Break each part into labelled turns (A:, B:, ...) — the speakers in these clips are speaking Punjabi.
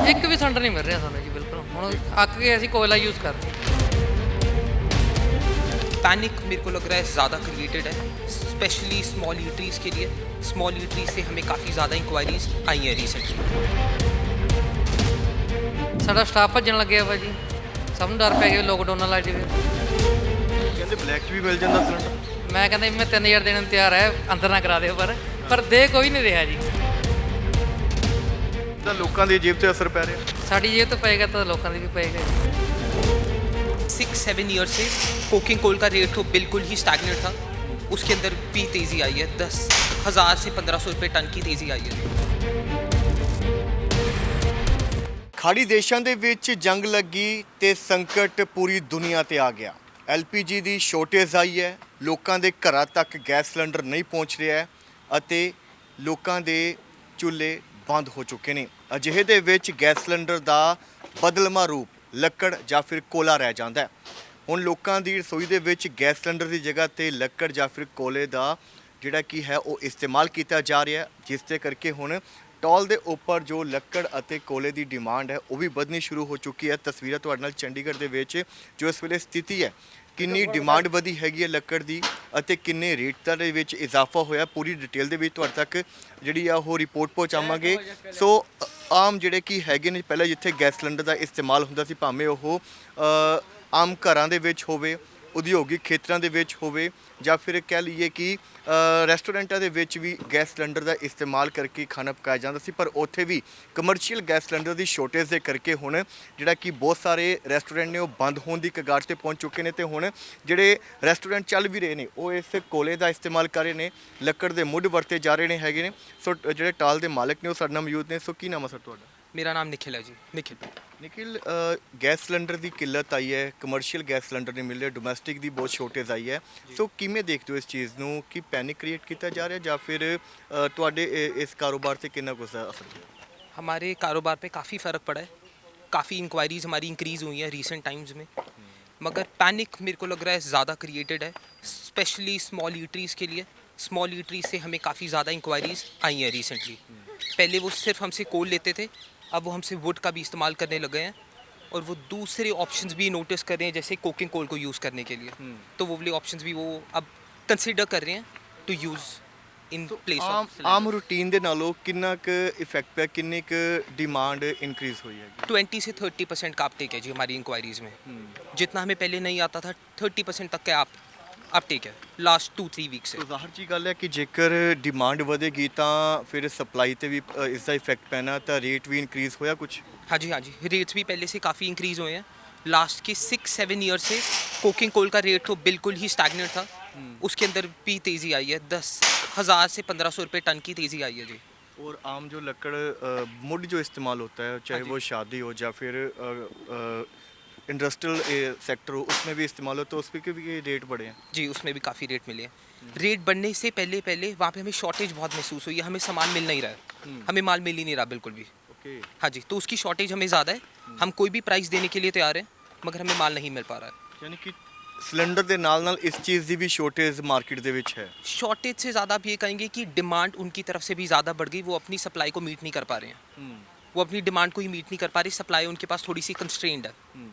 A: ਇੱਕ ਵੀ ਸਿਲੰਡਰ ਨਹੀਂ ਮਿਲ ਰਿਹਾ ਸਾਨੂੰ ਜੀ ਬਿਲਕੁਲ। ਹੁਣ ਅੱਕ ਕੇ ਅਸੀਂ ਕੋयला यूज़ कर रहे हैं।
B: पैनिक मेरे को लग रहा है ज़्यादा क्रिएटेड है, स्पेशली स्मॉल ईटरीज़ के लिए। स्मॉल ईटरीज़ से हमें काफ़ी ज़्यादा इंक्वायरीज आई हैं रिसेंटली।
A: ਸਾਡਾ ਸਟਾਫ ਭੱਜਣ ਲੱਗਿਆ ਵਾ ਜੀ, ਸਭ ਨੂੰ ਡਰ ਪੈ ਗਿਆ ਲੋਕਡਾਊਨ ਨਾਲ ਲੱਗ ਜਾਵੇ।
C: ਕਹਿੰਦੇ ਬਲੈਕ 'ਚ ਵੀ ਮਿਲ ਜਾਂਦਾ ਸਿਲੰਡਰ।
A: ਮੈਂ ਕਹਿੰਦਾ ਵੀ ਮੈਂ 3000 ਦੇਣ ਨੂੰ ਤਿਆਰ ਹੈ, ਅੰਦਰ ਨਾ ਕਰਾ ਦਿਓ, ਪਰ ਦੇ ਕੋਈ ਨਹੀਂ ਰਿਹਾ ਜੀ।
C: ਤਾਂ ਲੋਕਾਂ ਦੀ ਜੇਬ ਤੇ ਅਸਰ ਪੈ ਰਿਹਾ।
A: ਸਾਡੀ ਜੇਬ ਤੋਂ ਪਏਗਾ ਤਾਂ ਲੋਕਾਂ ਦੀ ਵੀ ਪਏਗਾ ਜੀ।
B: 6-7 ईयर से कोकिंग कोल का रेट तो बिल्कुल ही स्टैगनेट था, उसके अंदर भी तेज़ी आई है। 10,000 से 1,500 रुपये टन की तेज़ी आई है।
C: ਖਾੜੀ ਦੇਸ਼ਾਂ ਦੇ ਵਿੱਚ ਜੰਗ ਲੱਗੀ ਤੇ ਸੰਕਟ ਪੂਰੀ ਦੁਨੀਆ ਤੇ ਆ ਗਿਆ। LPG ਦੀ ਸ਼ੋਰਟੇਜ ਆਈ ਹੈ, ਲੋਕਾਂ ਦੇ ਘਰਾਂ ਤੱਕ ਗੈਸ ਸਿਲੰਡਰ ਨਹੀਂ ਪਹੁੰਚ ਰਿਹਾ ਹੈ ਅਤੇ ਲੋਕਾਂ ਦੇ ਚੁੱਲ੍ਹੇ ਬੰਦ ਹੋ ਚੁੱਕੇ ਨੇ। ਅਜਿਹੇ ਦੇ ਵਿੱਚ ਗੈਸ ਸਿਲੰਡਰ ਦਾ ਬਦਲਵਾਂ ਰੂਪ ਲੱਕੜ ਜਾਂ ਫਿਰ ਕੋਲਾ ਰਹਿ ਜਾਂਦਾ ਹੈ। ਹੁਣ ਲੋਕਾਂ ਦੀ ਰਸੋਈ ਦੇ ਵਿੱਚ ਗੈਸ ਸਿਲੰਡਰ ਦੀ ਜਗ੍ਹਾ ਤੇ ਲੱਕੜ ਜਾਂ ਫਿਰ ਕੋਲੇ ਦਾ ਜਿਹੜਾ ਕੀ ਹੈ ਉਹ ਇਸਤੇਮਾਲ ਕੀਤਾ ਜਾ ਰਿਹਾ ਹੈ, ਜਿਸ ਦੇ ਕਰਕੇ ਹੁਣ ਟੋਲ ਦੇ ਉੱਪਰ ਜੋ ਲੱਕੜ ਅਤੇ ਕੋਲੇ ਦੀ ਡਿਮਾਂਡ ਹੈ ਉਹ ਵੀ ਵਧਣੀ ਸ਼ੁਰੂ ਹੋ ਚੁੱਕੀ ਹੈ। ਤਸਵੀਰਾਂ ਤੁਹਾਡੇ ਨਾਲ ਚੰਡੀਗੜ੍ਹ ਦੇ ਵਿੱਚ ਜੋ ਇਸ ਵੇਲੇ ਸਥਿਤੀ ਹੈ, ਕਿੰਨੀ ਡਿਮਾਂਡ ਵਧੀ ਹੈਗੀ ਹੈ ਲੱਕੜ ਦੀ ਅਤੇ ਕਿੰਨੇ ਰੇਟਾਂ ਦੇ ਵਿੱਚ ਇਜ਼ਾਫਾ ਹੋਇਆ, ਪੂਰੀ ਡਿਟੇਲ ਦੇ ਵਿੱਚ ਤੁਹਾਡੇ ਤੱਕ ਜਿਹੜੀ ਆ ਉਹ ਰਿਪੋਰਟ ਪਹੁੰਚਾਵਾਂਗੇ। ਸੋ ਆਮ ਜਿਹੜੇ ਕੀ ਹੈਗੇ ਨੇ, ਪਹਿਲਾਂ ਜਿੱਥੇ ਗੈਸ ਸਿਲੰਡਰ ਦਾ ਇਸਤੇਮਾਲ ਹੁੰਦਾ ਸੀ, ਭਾਵੇਂ ਉਹ ਆਮ ਘਰਾਂ ਦੇ ਵਿੱਚ ਹੋਵੇ, ਉਦਯੋਗਿਕ ਖੇਤਰਾਂ ਦੇ ਵਿੱਚ ਹੋਵੇ ਜਾਂ ਫਿਰ ਕਹਿ ਲਈਏ ਕਿ ਰੈਸਟੋਰੈਂਟਾਂ ਦੇ ਵਿੱਚ ਵੀ ਗੈਸ ਸਿਲੰਡਰ ਦਾ ਇਸਤੇਮਾਲ ਕਰਕੇ ਖਾਣਾ ਪਕਾਇਆ ਜਾਂਦਾ ਸੀ, ਪਰ ਉੱਥੇ ਵੀ ਕਮਰਸ਼ੀਅਲ ਗੈਸ ਸਿਲੰਡਰ ਦੀ ਸ਼ੋਰਟੇਜ ਦੇ ਕਰਕੇ ਹੁਣ ਜਿਹੜਾ ਕਿ ਬਹੁਤ ਸਾਰੇ ਰੈਸਟੋਰੈਂਟ ਨੇ ਉਹ ਬੰਦ ਹੋਣ ਦੀ ਕਗਾਰ ਤੇ ਪਹੁੰਚ ਚੁੱਕੇ ਨੇ ਤੇ ਹੁਣ ਜਿਹੜੇ ਰੈਸਟੋਰੈਂਟ ਚੱਲ ਵੀ ਰਹੇ ਨੇ ਉਹ ਇਸ ਕੋਲੇ ਦਾ ਇਸਤੇਮਾਲ ਕਰ ਰਹੇ ਨੇ, ਲੱਕੜ ਦੇ ਮੁੱਢ ਵਰਤੇ ਜਾ ਰਹੇ ਨੇ ਹੈਗੇ ਨੇ। ਸੋ ਜਿਹੜੇ ਟਾਲ ਦੇ ਮਾਲਕ ਨੇ ਉਹ ਸਾਡੇ ਨਾਲ ਮੌਜੂਦ ਨੇ। ਸੋ ਕੀ ਨਾਮ ਹੈ ਸਰ ਤੁਹਾਡਾ?
B: मेरा नाम निखिल है जी, निखिल।
C: ਨਿਖਿਲ, ਗੈਸ ਸਿਲੰਡਰ ਦੀ ਕਿੱਲਤ ਆਈ ਹੈ, ਕਮਰਸ਼ੀਅਲ ਗੈਸ ਸਿਲੰਡਰ ਨਹੀਂ ਮਿਲ ਰਿਹਾ, ਡੋਮੈਸਟਿਕ ਦੀ ਬਹੁਤ ਸ਼ੋਰਟੇਜ ਆਈ ਹੈ। ਸੋ ਕਿਵੇਂ ਦੇਖਦੇ ਹੋ ਇਸ ਚੀਜ਼ ਨੂੰ ਕਿ ਪੈਨਿਕ ਕ੍ਰੀਏਟ ਕੀਤਾ ਜਾ ਰਿਹਾ ਜਾਂ ਫਿਰ ਤੁਹਾਡੇ ਇਸ ਕਾਰੋਬਾਰ ਤੇ ਕਿੰਨਾ ਕੁ ਅਸਰ ਪਿਆ?
B: हमारे कारोबार पे काफ़ी फ़र्क पड़ा है, काफ़ी इंक्वायरीज हमारी इंक्रीज़ हुई हैं रिसेंट टाइम्स में। मगर पैनिक मेरे को लग रहा है ज़्यादा क्रिएटेड है, स्पेशली स्मॉल ईटरीज़ के लिए। स्मॉल ईटरीज़ से हमें काफ़ी ज़्यादा इंक्वायरीज आई हैं रिसेंटली। पहले वो सिर्फ हमसे कोल लेते थे, अब वो हमसे वुड का भी इस्तेमाल करने लगे हैं और वो दूसरे ऑप्शंस भी नोटिस कर रहे हैं, जैसे कोकिंग कोल को यूज़ करने के लिए। तो वो वाले ऑप्शंस भी वो अब कंसिडर कर रहे हैं to use in place of
C: ਆਮ ਰੂਟੀਨ ਦੇ ਨਾਲੋਂ ਕਿੰਨਾ ਕੁ ਇਫੈਕਟ ਪਿਆ, ਕਿੰਨੀ ਕੁ ਡਿਮਾਂਡ ਇਨਕਰੀਜ਼ ਹੋਈ ਹੈ?
B: 20 से 30% का अपटेक है जी हमारी इंक्वायरीज में। जितना हमें पहले नहीं आता था, 30% तक का अपटेक है लास्ट 2-3 वीक से।
C: ਸੋ ਜ਼ਾਹਰ ਜੀ ਗੱਲ ਹੈ ਕਿ ਜੇਕਰ ਡਿਮਾਂਡ ਵਧੇਗੀ ਤਾਂ ਫਿਰ ਸਪਲਾਈ ਤੇ ਵੀ ਇਸ ਦਾ ਇਫੈਕਟ ਪੈਣਾ, ਤਾਂ ਰੇਟ ਵੀ ਇਨਕਰੀਜ਼ ਹੋਇਆ ਕੁਝ?
B: हाँ जी, रेट्स भी पहले से काफ़ी इंक्रीज़ हुए हैं। लास्ट के 6-7 ईयर से कोकिंग कोल का रेट तो बिल्कुल ही स्टैगनेट था, उसके अंदर भी तेज़ी आई है। 10,000 से 1,500 रुपये टन की तेज़ी आई है जी।
C: और आम जो लकड़ मुड जो इस्तेमाल होता है, चाहे
B: हाँ जी।
C: वो शादी हो या फिर इंडस्ट्रियल सेक्टर हो, उसमें भी इस्तेमाल हो, तो उस पर भी रेट बढ़े हैं?
B: जी, उसमें भी काफ़ी रेट मिले हैं। रेट बढ़ने से पहले वहाँ पे हमें शॉर्टेज बहुत महसूस हुई है, हमें सामान मिल नहीं रहा है, हमें माल मिल ही नहीं रहा बिल्कुल भी।
C: ओके।
B: हाँ जी, तो उसकी शॉर्टेज हमें ज़्यादा है, हम कोई भी प्राइस देने के लिए तैयार हैं, मगर हमें माल नहीं मिल पा रहा है।
C: यानी कि सिलेंडर ਦੇ ਨਾਲ इस चीज़ की भी शॉर्टेज मार्केट ਦੇ ਵਿੱਚ है?
B: शॉर्टेज से ज़्यादा आप ये कहेंगे कि डिमांड उनकी तरफ से भी ज़्यादा बढ़ गई, वो अपनी सप्लाई को मीट नहीं कर पा रहे हैं, वो अपनी डिमांड को ही मीट नहीं कर पा रही, सप्लाई उनके पास थोड़ी सी कंस्ट्रेंड है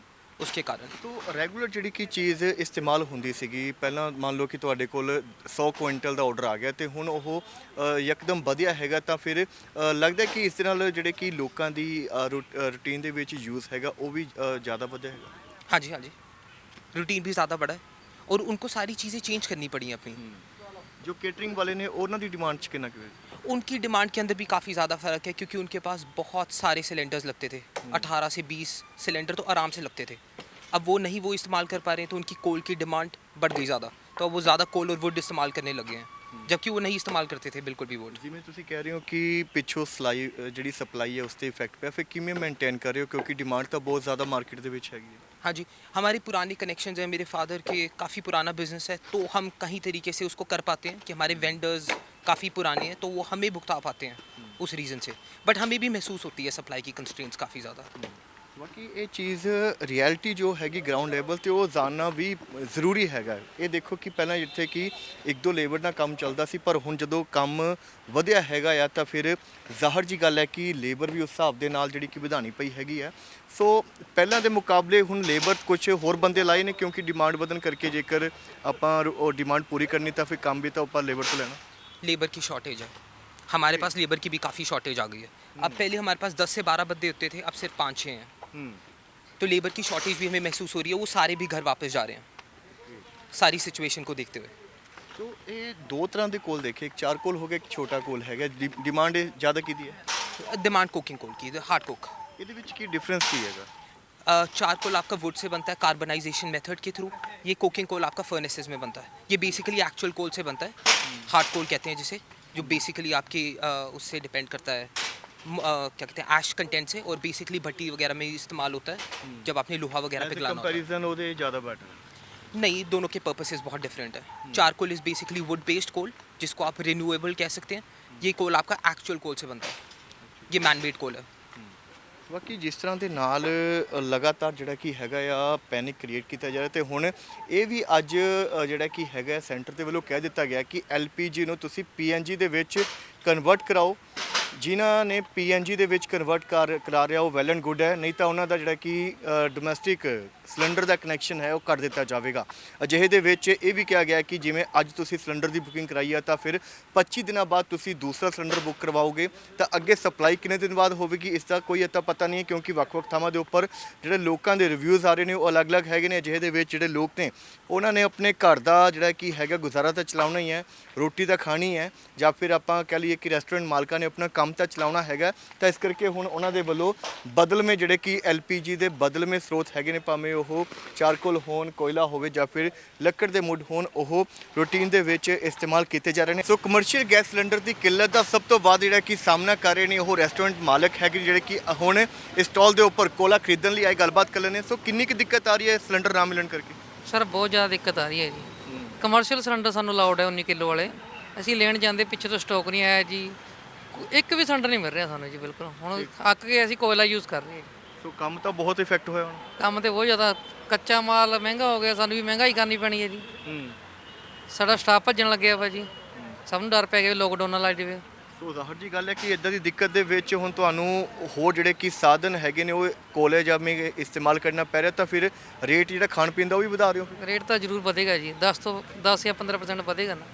B: उसके कारण।
C: तो ਰੈਗੂਲਰ ਜਿਹੜੀ ਕੀ ਚੀਜ਼ ਇਸਤੇਮਾਲ ਹੁੰਦੀ ਸੀਗੀ, ਪਹਿਲਾਂ ਮੰਨ ਲਓ ਕਿ ਤੁਹਾਡੇ ਕੋਲ 100 ਕੁਇੰਟਲ ਦਾ ਆਰਡਰ ਆ ਗਿਆ ਤੇ ਹੁਣ ਉਹ ਯਕਦਮ ਵਧਿਆ ਹੈਗਾ, ਤਾਂ ਫਿਰ ਲੱਗਦਾ ਕਿ ਇਸ ਦੇ ਨਾਲ ਜਿਹੜੇ ਕਿ ਲੋਕਾਂ ਦੀ ਰੂਟੀਨ ਦੇ ਵਿੱਚ ਯੂਜ਼ ਹੈਗਾ ਉਹ ਵੀ ਜ਼ਿਆਦਾ ਵਧਿਆ ਹੈਗਾ?
B: हाँ जी, रूटीन भी ज़्यादा बढ़ा है और उनको सारी चीज़ें चेंज करनी पड़ी हैं अपनी।
C: ਜੋ ਕੇਟਰਿੰਗ ਵਾਲੇ ਨੇ ਉਹਨਾਂ ਦੀ ਡਿਮਾਂਡ 'ਚ ਕਿੰਨਾ ਕੁ?
B: उनकी डिमांड के अंदर भी काफ़ी ज़्यादा फ़र्क है, क्योंकि उनके पास बहुत सारे सिलेंडर्स लगते थे, 18 से 20 सिलेंडर तो आराम से लगते थे। अब वो नहीं वो इस्तेमाल कर पा रहे हैं, तो उनकी कोल की डिमांड बढ़ गई ज़्यादा, तो अब वो ज़्यादा कोल और वुड इस्तेमाल करने लगे हैं, जबकि वो नहीं इस्तेमाल करते थे बिल्कुल भी वुड।
C: ਜਿਵੇਂ ਤੁਸੀਂ ਕਹਿ ਰਹੇ ਹੋ ਕਿ ਪਿੱਛੋਂ ਸਲਾਈ ਜਿਹੜੀ ਸਪਲਾਈ ਹੈ ਉਸ ਤੇ ਇਫੈਕਟ ਪਿਆ, ਫਿਰ ਕਿਵੇਂ ਮੇਨਟੇਨ ਕਰ ਰਹੇ ਹੋ, ਕਿਉਂਕਿ ਡਿਮਾਂਡ ਤਾਂ ਬਹੁਤ ਜ਼ਿਆਦਾ ਮਾਰਕੀਟ ਦੇ ਵਿੱਚ ਹੈਗੀ ਹੈ?
B: हाँ जी, हमारी पुरानी कनेक्शंस हैं, मेरे फादर के काफ़ी पुराना बिजनेस है, तो हम कहीं तरीके से उसको कर पाते हैं कि हमारे वेंडर्स काफ़ी पुराने हैं, तो वो हमें भुगता पाते हैं उस रीज़न से। बट हमें भी महसूस होती है सप्लाई की कंस्ट्रेंट्स काफ़ी ज़्यादा।
C: ਬਾਕੀ ਇਹ ਚੀਜ਼ ਰਿਐਲਿਟੀ ਜੋ ਹੈਗੀ ਗਰਾਊਂਡ ਲੈਵਲ ਤੇ ਉਹ ਜਾਣਨਾ ਵੀ ਜ਼ਰੂਰੀ ਹੈਗਾ। ਇਹ ਦੇਖੋ ਕਿ ਪਹਿਲਾਂ ਜਿੱਥੇ ਕਿ ਇੱਕ ਦੋ ਲੇਬਰ ਨਾਲ ਕੰਮ ਚੱਲਦਾ ਸੀ, ਪਰ ਹੁਣ ਜਦੋਂ ਕੰਮ ਵਧਿਆ ਹੈਗਾ ਆ ਤਾਂ ਫਿਰ ਜ਼ਾਹਰ ਜੀ ਗੱਲ ਹੈ ਕਿ ਲੇਬਰ ਵੀ ਉਸ ਹਿਸਾਬ ਦੇ ਨਾਲ ਜਿਹੜੀ ਕਿ ਵਧਾਉਣੀ ਪਈ ਹੈਗੀ ਆ। ਸੋ ਪਹਿਲਾਂ ਦੇ ਮੁਕਾਬਲੇ ਹੁਣ ਲੇਬਰ ਕੁਝ ਹੋਰ ਬੰਦੇ ਲਾਏ ਨੇ, ਕਿਉਂਕਿ ਡਿਮਾਂਡ ਵਧਣ ਕਰਕੇ ਜੇਕਰ ਆਪਾਂ ਉਹ ਡਿਮਾਂਡ ਪੂਰੀ ਕਰਨੀ ਤਾਂ ਫਿਰ ਕੰਮ ਵੀ ਤਾਂ ਆਪਾਂ ਲੇਬਰ ਤੋਂ ਲੈਣਾ।
B: लेबर की शॉर्टेज है, हमारे पास लेबर की भी काफ़ी शॉर्टेज आ गई है। अब पहले हमारे पास 10 से 12 बंदे होते थे, अब सिर्फ 5-6 हैं। तो लेबर की शॉर्टेज भी हमें महसूस हो रही है, वो सारे भी घर वापस जा रहे हैं सारी सिचुएशन को देखते हुए।
C: ਸੋ ਇਹ ਦੋ ਤਰ੍ਹਾਂ ਦੇ ਕੋਲ ਦੇਖੇ, ਇੱਕ ਚਾਰਕੋਲ ਹੋ ਗਿਆ, ਇੱਕ ਛੋਟਾ ਕੋਲ ਹੈਗਾ। ਡਿਮਾਂਡ ਜ਼ਿਆਦਾ ਕਿਹਦੀ ਹੈ?
B: डिमांड कुकिंग कोल की, हार्ड कुक।
C: ਇਹਦੇ ਵਿੱਚ ਕੀ ਡਿਫਰੈਂਸ ਕੀ ਹੈਗਾ?
B: चारकोल आपका वुड से बनता है कार्बनाइजेशन मेथड के थ्रू, ये कुकिंग कोल आपका फर्नेसेस में बनता है। ये बेसिकली एक्चुअल कोल से बनता है, हार्ड कोल कहते हैं जिसे, जो बेसिकली आपकी उससे डिपेंड करता है क्या कहते हैं ऐश कंटेंट से, और बेसिकली भट्टी वगैरह में इस्तेमाल होता है जब आपने लोहा वगैरह पे गलाना होता
C: कंपैरिजन ਉਹਦੇ ਜ਼ਿਆਦਾ ਬੈਟਰ
B: है। नहीं, दोनों के पर्पसेस बहुत डिफरेंट है। Charcoal is basically wood based coal, जिसको आप रिन्यूएबल कह सकते हैं। ये कोल आपका एक्चुअल कोल से बनता है, ये मैनमेड कोल है।
C: ਬਾਕੀ ਜਿਸ ਤਰ੍ਹਾਂ ਦੇ ਨਾਲ ਲਗਾਤਾਰ ਜਿਹੜਾ ਕੀ ਹੈਗਾ ਆ ਪੈਨਿਕ ਕ੍ਰੀਏਟ ਕੀਤਾ ਜਾ ਰਿਹਾ, ਤੇ ਹੁਣ ਇਹ ਵੀ ਅੱਜ ਜਿਹੜਾ ਕੀ ਹੈਗਾ ਸੈਂਟਰ ਦੇ ਵੱਲੋਂ ਕਹਿ ਦਿੱਤਾ ਗਿਆ ਕਿ ਐਲਪੀਜੀ ਨੂੰ ਤੁਸੀਂ ਪੀਐਨਜੀ ਦੇ ਵਿੱਚ ਕਨਵਰਟ ਕਰਾਓ। ਜਿਨ੍ਹਾਂ ਨੇ ਪੀਐਨਜੀ ਦੇ ਵਿੱਚ ਕਨਵਰਟ ਕਰਾ ਰਿਹਾ ਉਹ ਵੈਲ ਐਂਡ ਗੁੱਡ ਹੈ, ਨਹੀਂ ਤਾਂ ਉਹਨਾਂ ਦਾ ਜਿਹੜਾ ਕਿ ਡੋਮੈਸਟਿਕ ਸਿਲੰਡਰ ਦਾ ਕਨੈਕਸ਼ਨ ਹੈ ਉਹ ਕੱਟ ਦਿੱਤਾ ਜਾਵੇਗਾ। ਅਜਿਹੇ ਦੇ ਵਿੱਚ ਇਹ ਵੀ ਕਿਹਾ ਗਿਆ ਕਿ ਜਿਵੇਂ ਅੱਜ ਤੁਸੀਂ ਸਿਲੰਡਰ ਦੀ ਬੁਕਿੰਗ ਕਰਾਈ ਹੈ ਤਾਂ ਫਿਰ 25 ਦਿਨਾਂ ਬਾਅਦ ਤੁਸੀਂ ਦੂਸਰਾ ਸਿਲੰਡਰ ਬੁੱਕ ਕਰਵਾਓਗੇ ਤਾਂ ਅੱਗੇ ਸਪਲਾਈ ਕਿੰਨੇ ਦਿਨ ਬਾਅਦ ਹੋਵੇਗੀ ਇਸ ਦਾ ਕੋਈ ਅਤਾ ਪਤਾ ਨਹੀਂ ਹੈ, ਕਿਉਂਕਿ ਵੱਖ-ਵੱਖ ਥਾਵਾਂ ਦੇ ਉੱਪਰ ਜਿਹੜੇ ਲੋਕਾਂ ਦੇ ਰਿਵਿਊਜ਼ ਆ ਰਹੇ ਨੇ ਉਹ ਅਲੱਗ-ਅਲੱਗ ਹੈਗੇ ਨੇ। ਅਜਿਹੇ ਦੇ ਵਿੱਚ ਜਿਹੜੇ ਲੋਕ ਨੇ ਉਹਨਾਂ ਨੇ ਆਪਣੇ ਘਰ ਦਾ ਜਿਹੜਾ ਕੀ ਹੈਗਾ ਗੁਜ਼ਾਰਾ ਤਾਂ ਚਲਾਉਣਾ ਹੀ ਹੈ, ਰੋਟੀ ਤਾਂ ਖਾਣੀ ਹੈ, ਜਾਂ ਫਿਰ ਆਪਾਂ ਕਹਿ ਲਈਏ ਕਿ ਰੈਸਟੋਰੈਂਟ ਮਾਲਕਾਂ ਨੇ ਆਪਣਾ ਕੰਮ ਤਾਂ ਚਲਾਉਣਾ ਹੈਗਾ। ਤਾਂ ਇਸ ਕਰਕੇ ਹੁਣ ਉਹਨਾਂ ਦੇ ਵੱਲੋਂ ਬਦਲਵੇਂ ਜਿਹੜੇ ਕਿ ਐਲਪੀਜੀ ਦੇ ਬਦਲਵੇਂ ਸਰੋਤ ਹੈਗੇ ਨੇ, ਭਾਵੇਂ ਉਹ ਚਾਰਕੋਲ ਹੋਣ, ਕੋਇਲਾ ਹੋਵੇ ਜਾਂ ਫਿਰ ਲੱਕੜ ਦੇ ਮੁੱਢ ਹੋਣ, ਉਹ ਰੂਟੀਨ ਦੇ ਵਿੱਚ ਇਸਤੇਮਾਲ ਕੀਤੇ ਜਾ ਰਹੇ ਨੇ। ਸੋ ਕਮਰਸ਼ੀਅਲ ਗੈਸ ਸਿਲੰਡਰ ਦੀ ਕਿੱਲਤ ਦਾ ਸਭ ਤੋਂ ਵੱਧ ਜਿਹੜਾ ਕਿ ਸਾਹਮਣਾ ਕਰ ਰਹੇ ਨੇ ਉਹ ਰੈਸਟੋਰੈਂਟ ਮਾਲਕ ਹੈਗੇ, ਜਿਹੜੇ ਕਿ ਹੁਣ ਇਸ ਸਟਾਲ ਦੇ ਉੱਪਰ ਕੋਲਾ ਖਰੀਦਣ ਲਈ ਆਏ। ਗੱਲਬਾਤ ਕਰ ਲੈਂਦੇ। ਸੋ ਕਿੰਨੀ ਕੁ ਦਿੱਕਤ ਆ ਰਹੀ ਹੈ ਸਿਲੰਡਰ ਨਾ ਮਿਲਣ ਕਰਕੇ?
A: ਸਰ ਬਹੁਤ ਜ਼ਿਆਦਾ ਦਿੱਕਤ ਆ ਰਹੀ ਹੈ ਜੀ। ਕਮਰਸ਼ੀਅਲ ਸਿਲੰਡਰ ਸਾਨੂੰ ਅਲਾਉਡ ਹੈ 19 ਕਿਲੋ ਵਾਲੇ, ਅਸੀਂ ਲੈਣ ਜਾਂਦੇ ਪਿੱਛੇ ਤੋਂ ਸਟਾਕ ਨਹੀਂ ਆਇਆ ਜੀ, ਇੱਕ ਵੀ ਸਿਲੰਡਰ ਨਹੀਂ ਮਿਲ ਰਿਹਾ ਸਾਨੂੰ ਜੀ। ਬਿਲਕੁਲ ਹੁਣ ਅੱਕ ਕੇ ਅਸੀਂ ਕੋਇਲਾ ਯੂਜ਼ ਕਰ ਰਹੇ ਹਾਂ।
C: ਸੋ ਕੰਮ ਤਾਂ ਬਹੁਤ ਇਫੈਕਟ ਹੋਇਆ ਹੁਣ।
A: ਕੰਮ ਤੇ ਬਹੁਤ ਜ਼ਿਆਦਾ, ਕੱਚਾ ਮਾਲ ਮਹਿੰਗਾ ਹੋ ਗਿਆ, ਸਾਨੂੰ ਵੀ ਮਹਿੰਗਾਈ ਕਰਨੀ ਪੈਣੀ ਹੈ ਜੀ। ਸਾਡਾ ਸਟਾਫ ਭੱਜਣ ਲੱਗਿਆ ਵਾ ਜੀ, ਸਭ ਨੂੰ ਡਰ ਪੈ ਗਿਆ ਵੀ ਲੋਕਡਾਊਨ ਨਾਲ ਲੱਗ ਜਾਵੇ।
C: ਸੋ ਜ਼ਾਹਰ ਜੀ ਗੱਲ ਹੈ ਕਿ ਇਦਾਂ ਦੀ ਦਿੱਕਤ ਦੇ ਵਿੱਚ ਹੁਣ ਤੁਹਾਨੂੰ ਹੋਰ ਜਿਹੜੇ ਕਿ ਸਾਧਨ ਹੈਗੇ ਨੇ ਉਹ ਕੋਲੇ ਜਾਂ ਮੈਂ ਇਸਤੇਮਾਲ ਕਰਨਾ ਪੈ ਰਿਹਾ, ਤਾਂ ਫਿਰ ਰੇਟ ਜਿਹੜਾ ਖਾਣ ਪੀਣ ਦਾ ਉਹ ਵੀ ਵਧਾ ਰਹੇ ਹੋ?
A: ਰੇਟ ਤਾਂ ਜ਼ਰੂਰ ਵਧੇਗਾ ਜੀ, 10 ਜਾਂ 15% ਵਧੇਗਾ ਨਾ।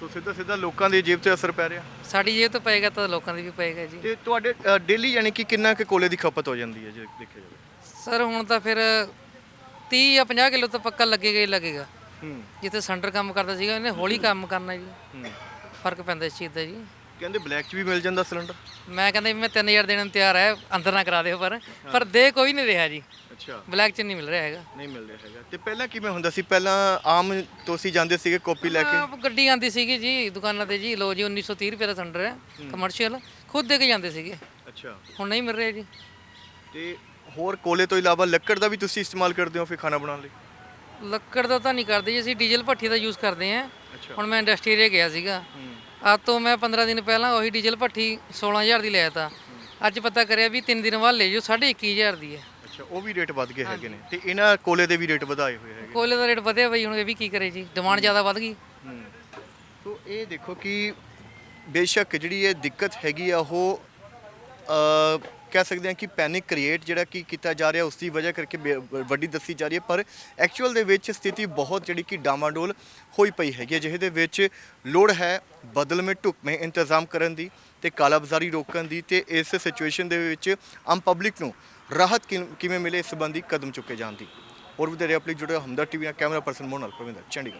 C: ਸੋ ਸਿੱਧਾ ਸਿੱਧਾ ਲੋਕਾਂ ਦੀ ਜੇਬ ਤੇ ਅਸਰ ਪੈ ਰਿਹਾ।
A: ਸਾਡੀ ਜੇਬ ਤੋਂ ਪਏਗਾ ਤਾਂ ਲੋਕਾਂ ਦੀ ਵੀ ਪਏਗਾ ਜੀ।
C: ਤੇ ਤੁਹਾਡੇ ਡੇਲੀ ਯਾਨੀ ਕਿ ਕਿੰਨਾ ਕੁ ਕੋਲੇ ਦੀ ਖਪਤ ਹੋ ਜਾਂਦੀ ਹੈ ਜੇ ਦੇਖਿਆ ਜਾਵੇ?
A: ਸਰ ਹੁਣ ਤਾਂ ਫਿਰ 30 ਜਾਂ 50 ਕਿਲੋ ਤਾਂ ਪੱਕਾ ਲੱਗੇਗਾ ਹੀ ਲੱਗੇਗਾ। ਜਿੱਥੇ ਸੈਂਟਰ ਕੰਮ ਕਰਦਾ ਸੀਗਾ ਇਹਨੇ ਹੌਲੀ ਕੰਮ ਕਰਨਾ ਜੀ, ਫਰਕ ਪੈਂਦਾ ਇਸ ਚੀਜ਼ ਦਾ ਜੀ।
C: ਕਹਿੰਦੇ ਬਲੈਕ 'ਚ ਵੀ ਮਿਲ ਜਾਂਦਾ ਸਿਲੰਡਰ।
A: ਮੈਂ ਕਹਿੰਦਾ ਵੀ ਮੈਂ 3000 ਦੇਣ ਨੂੰ ਤਿਆਰ ਹੈ, ਅੰਦਰ ਨਾ ਕਰਾ ਦਿਓ, ਪਰ ਦੇ ਕੋਈ ਨਹੀਂ ਰਿਹਾ ਜੀ।
C: ਅੱਛਾ,
A: ਬਲੈਕ 'ਚ ਨਹੀਂ ਮਿਲ ਰਿਹਾ ਹੈਗਾ।
C: ਨਹੀਂ ਮਿਲ ਰਿਹਾ ਹੈਗਾ। ਤੇ ਪਹਿਲਾਂ ਕਿਵੇਂ ਹੁੰਦਾ ਸੀ? ਪਹਿਲਾਂ ਆਮ ਤੁਸੀਂ ਜਾਂਦੇ ਸੀਗੇ ਕਾਪੀ ਲੈ ਕੇ?
A: ਆਪ ਗੱਡੀ ਆਉਂਦੀ ਸੀਗੀ ਜੀ ਦੁਕਾਨਾਂ ਤੇ ਜੀ, ਲੋ ਜੀ 1930 ਰੁਪਏ ਦਾ ਸਿਲੰਡਰ ਹੈ ਕਮਰਸ਼ੀਅਲ, ਖੁਦ ਦੇ ਕੇ ਜਾਂਦੇ ਸੀਗੇ।
C: ਅੱਛਾ,
A: ਹੁਣ ਨਹੀਂ ਮਿਲ ਰਿਹਾ ਜੀ।
C: ਤੇ ਹੋਰ ਕੋਲੇ ਤੋਂ ਇਲਾਵਾ ਲੱਕੜ ਦਾ ਵੀ ਤੁਸੀਂ ਇਸਤੇਮਾਲ ਕਰਦੇ ਹੋ ਫਿਰ ਖਾਣਾ ਬਣਾਉਣ ਲਈ?
A: ਲੱਕੜ ਦਾ ਤਾਂ ਨਹੀਂ ਕਰਦੇ ਜੀ, ਅਸੀਂ ਡੀਜ਼ਲ ਭੱਠੀ ਦਾ ਯੂਜ਼ ਕਰਦੇ ਹਾਂ।
C: ਅੱਛਾ।
A: ਹੁਣ ਮੈਂ ਇੰਡਸਟਰੀ ਏਰੀਆ ਗਿਆ ਸੀਗਾ, ਅੱਜ ਤੋਂ ਮੈਂ 15 ਦਿਨ ਪਹਿਲਾਂ ਉਹੀ ਡੀਜ਼ਲ ਭੱਠੀ 16000 ਦੀ ਲਿਆ ਤਾ, ਅੱਜ ਪਤਾ ਕਰਿਆ ਵੀ 3 ਦਿਨ ਬਾਅਦ ਲੈ ਜੋ 21,500 ਦੀ ਹੈ।
C: ਅੱਛਾ, ਉਹ ਵੀ ਰੇਟ ਵੱਧ ਗਏ ਹੈਗੇ ਨੇ, ਤੇ ਇਹਨਾਂ ਕੋਲੇ ਦੇ ਵੀ ਰੇਟ ਵਧਾਏ ਹੋਏ ਹੈਗੇ।
A: ਕੋਲੇ ਦਾ ਰੇਟ ਵਧਿਆ ਬਈ, ਹੁਣ ਇਹ ਵੀ ਕੀ ਕਰੇ ਜੀ, ਡਿਮਾਂਡ ਜ਼ਿਆਦਾ ਵੱਧ ਗਈ।
C: ਸੋ ਇਹ ਦੇਖੋ ਕਿ ਬੇਸ਼ੱਕ ਜਿਹੜੀ ਇਹ ਦਿੱਕਤ ਹੈਗੀ ਆ ਉਹ ਕਹਿ ਸਕਦੇ ਹਾਂ ਕਿ ਪੈਨਿਕ ਕ੍ਰੀਏਟ ਜਿਹੜਾ ਕਿ ਕੀਤਾ ਜਾ ਰਿਹਾ ਉਸ ਦੀ ਵਜ੍ਹਾ ਕਰਕੇ ਵੱਡੀ ਦੱਸੀ ਜਾ ਰਹੀ ਹੈ, ਪਰ ਐਕਚੁਅਲ ਦੇ ਵਿੱਚ ਸਥਿਤੀ ਬਹੁਤ ਜਿਹੜੀ ਕਿ ਡਾਮਾਡੋਲ ਹੋਈ ਪਈ ਹੈਗੀ ਹੈ, ਜਿਹਦੇ ਵਿੱਚ ਲੋੜ ਹੈ ਬਦਲਵੇਂ ਢੁਕਵੇਂ ਇੰਤਜ਼ਾਮ ਕਰਨ ਦੀ ਤੇ ਕਾਲਾਬਾਜ਼ਾਰੀ ਰੋਕਣ ਦੀ, ਤੇ ਇਸ ਸਿਚੁਏਸ਼ਨ ਦੇ ਵਿੱਚ ਆਮ ਪਬਲਿਕ ਨੂੰ ਰਾਹਤ ਕਿਵੇਂ ਮਿਲੇ ਇਸ ਸੰਬੰਧੀ ਕਦਮ ਚੁੱਕੇ ਜਾਣ ਦੀ। ਹੋਰ ਵਧੇਰੇ ਅਪਡੇਟ ਜੁੜੇ ਹਮਦਰ ਟੀਵੀ ਨਾਲ ਕੈਮਰਾ ਪਰਸਨ ਮੋਹਨ ਨਾਲ ਪ੍ਰਵਿੰਦਰ, ਚੰਡੀਗੜ੍ਹ।